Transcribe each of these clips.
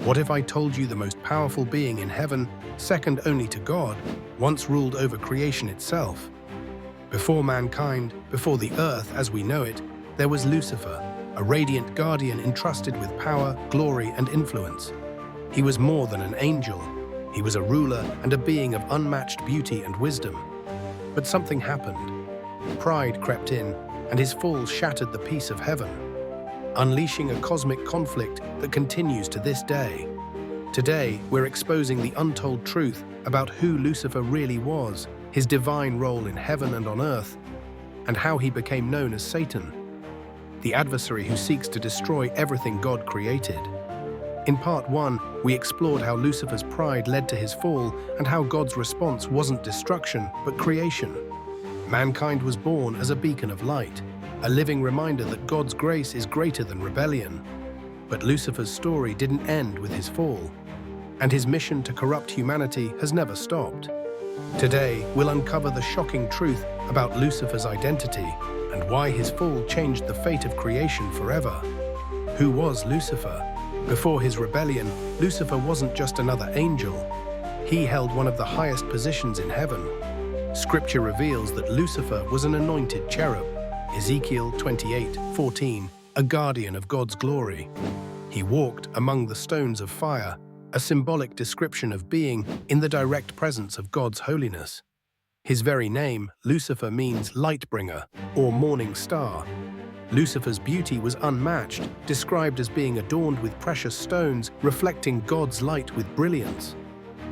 What if I told you the most powerful being in heaven, second only to God, once ruled over creation itself? Before mankind, before the earth as we know it, there was Lucifer, a radiant guardian entrusted with power, glory, and influence. He was more than an angel. He was a ruler and a being of unmatched beauty and wisdom. But something happened. Pride crept in, and his fall shattered the peace of heaven, unleashing a cosmic conflict that continues to this day. Today, we're exposing the untold truth about who Lucifer really was, his divine role in heaven and on earth, and how he became known as Satan, the adversary who seeks to destroy everything God created. In part 1, we explored how Lucifer's pride led to his fall and how God's response wasn't destruction, but creation. Mankind was born as a beacon of light, a living reminder that God's grace is greater than rebellion. But Lucifer's story didn't end with his fall, and his mission to corrupt humanity has never stopped. Today, we'll uncover the shocking truth about Lucifer's identity and why his fall changed the fate of creation forever. Who was Lucifer? Before his rebellion, Lucifer wasn't just another angel. He held one of the highest positions in heaven. Scripture reveals that Lucifer was an anointed cherub, Ezekiel 28:14, a guardian of God's glory. He walked among the stones of fire, a symbolic description of being in the direct presence of God's holiness. His very name, Lucifer, means light bringer or morning star. Lucifer's beauty was unmatched, described as being adorned with precious stones, reflecting God's light with brilliance.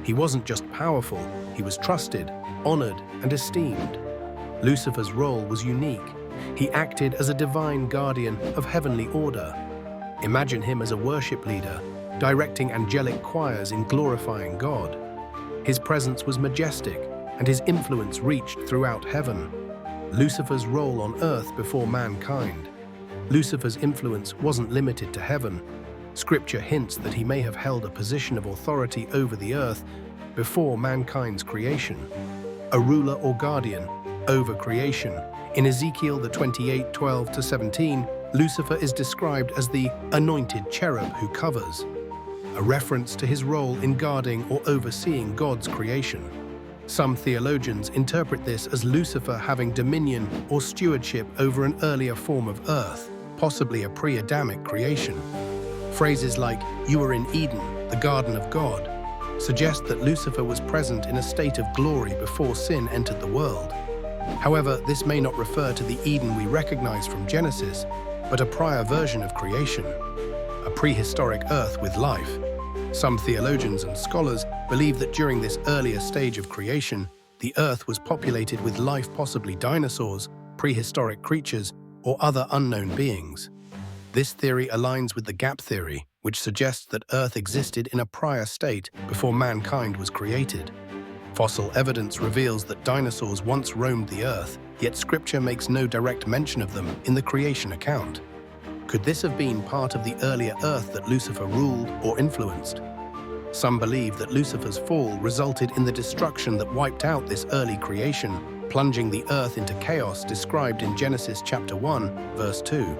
He wasn't just powerful, he was trusted, honored, and esteemed. Lucifer's role was unique. He acted as a divine guardian of heavenly order. Imagine him as a worship leader, directing angelic choirs in glorifying God. His presence was majestic, and his influence reached throughout heaven. Lucifer's role on earth before mankind. Lucifer's influence wasn't limited to heaven. Scripture hints that he may have held a position of authority over the earth before mankind's creation. A ruler or guardian over creation. In Ezekiel 28:12-17, Lucifer is described as the anointed cherub who covers, a reference to his role in guarding or overseeing God's creation. Some theologians interpret this as Lucifer having dominion or stewardship over an earlier form of earth, possibly a pre-Adamic creation. Phrases like, "You were in Eden, the garden of God," suggest that Lucifer was present in a state of glory before sin entered the world. However, this may not refer to the Eden we recognize from Genesis, but a prior version of creation, a prehistoric earth with life. Some theologians and scholars believe that during this earlier stage of creation, the earth was populated with life, possibly dinosaurs, prehistoric creatures, or other unknown beings. This theory aligns with the gap theory, which suggests that Earth existed in a prior state before mankind was created. Fossil evidence reveals that dinosaurs once roamed the Earth, yet Scripture makes no direct mention of them in the creation account. Could this have been part of the earlier Earth that Lucifer ruled or influenced? Some believe that Lucifer's fall resulted in the destruction that wiped out this early creation, plunging the Earth into chaos described in Genesis chapter 1, verse 2.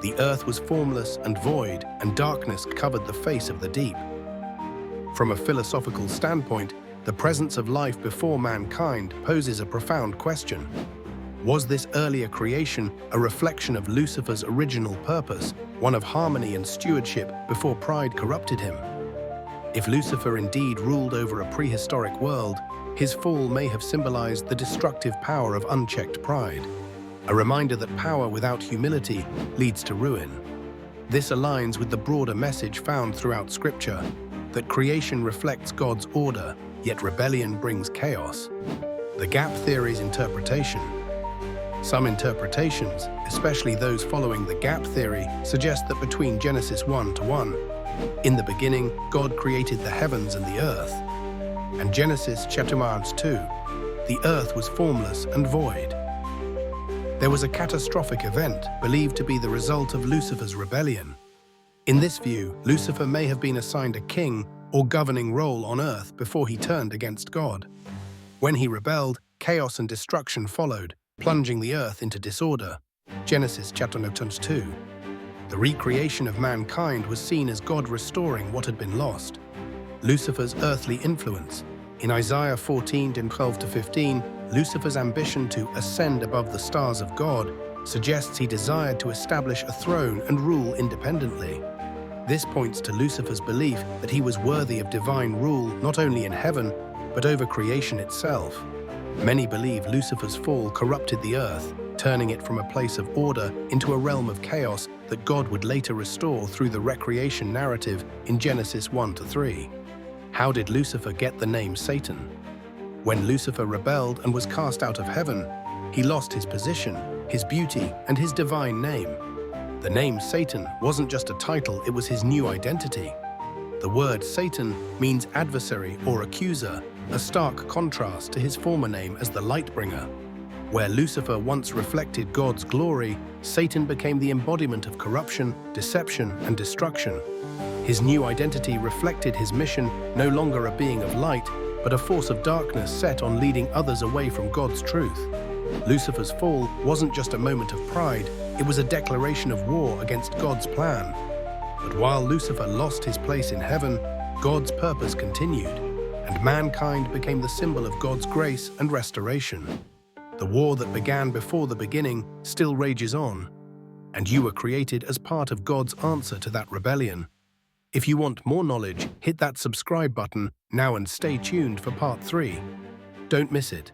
The earth was formless and void, and darkness covered the face of the deep. From a philosophical standpoint, the presence of life before mankind poses a profound question. Was this earlier creation a reflection of Lucifer's original purpose, one of harmony and stewardship before pride corrupted him? If Lucifer indeed ruled over a prehistoric world, his fall may have symbolized the destructive power of unchecked pride. A reminder that power without humility leads to ruin. This aligns with the broader message found throughout Scripture, that creation reflects God's order, yet rebellion brings chaos. The gap theory's interpretation. Some interpretations, especially those following the gap theory, suggest that between Genesis 1:1, in the beginning, God created the heavens and the earth, and Genesis chapter 2, the earth was formless and void. There was a catastrophic event believed to be the result of Lucifer's rebellion. In this view, Lucifer may have been assigned a king or governing role on earth before he turned against God. When he rebelled, chaos and destruction followed, plunging the earth into disorder. Genesis chapter 2. The recreation of mankind was seen as God restoring what had been lost. Lucifer's earthly influence. In Isaiah 14:12-15, Lucifer's ambition to ascend above the stars of God suggests he desired to establish a throne and rule independently. This points to Lucifer's belief that he was worthy of divine rule not only in heaven, but over creation itself. Many believe Lucifer's fall corrupted the earth, turning it from a place of order into a realm of chaos that God would later restore through the recreation narrative in Genesis 1-3. How did Lucifer get the name Satan? When Lucifer rebelled and was cast out of heaven, he lost his position, his beauty, and his divine name. The name Satan wasn't just a title, it was his new identity. The word Satan means adversary or accuser, a stark contrast to his former name as the Lightbringer. Where Lucifer once reflected God's glory, Satan became the embodiment of corruption, deception, and destruction. His new identity reflected his mission, no longer a being of light, but a force of darkness set on leading others away from God's truth. Lucifer's fall wasn't just a moment of pride, it was a declaration of war against God's plan. But while Lucifer lost his place in heaven, God's purpose continued, and mankind became the symbol of God's grace and restoration. The war that began before the beginning still rages on, and you were created as part of God's answer to that rebellion. If you want more knowledge, hit that subscribe button now and stay tuned for part 3. Don't miss it.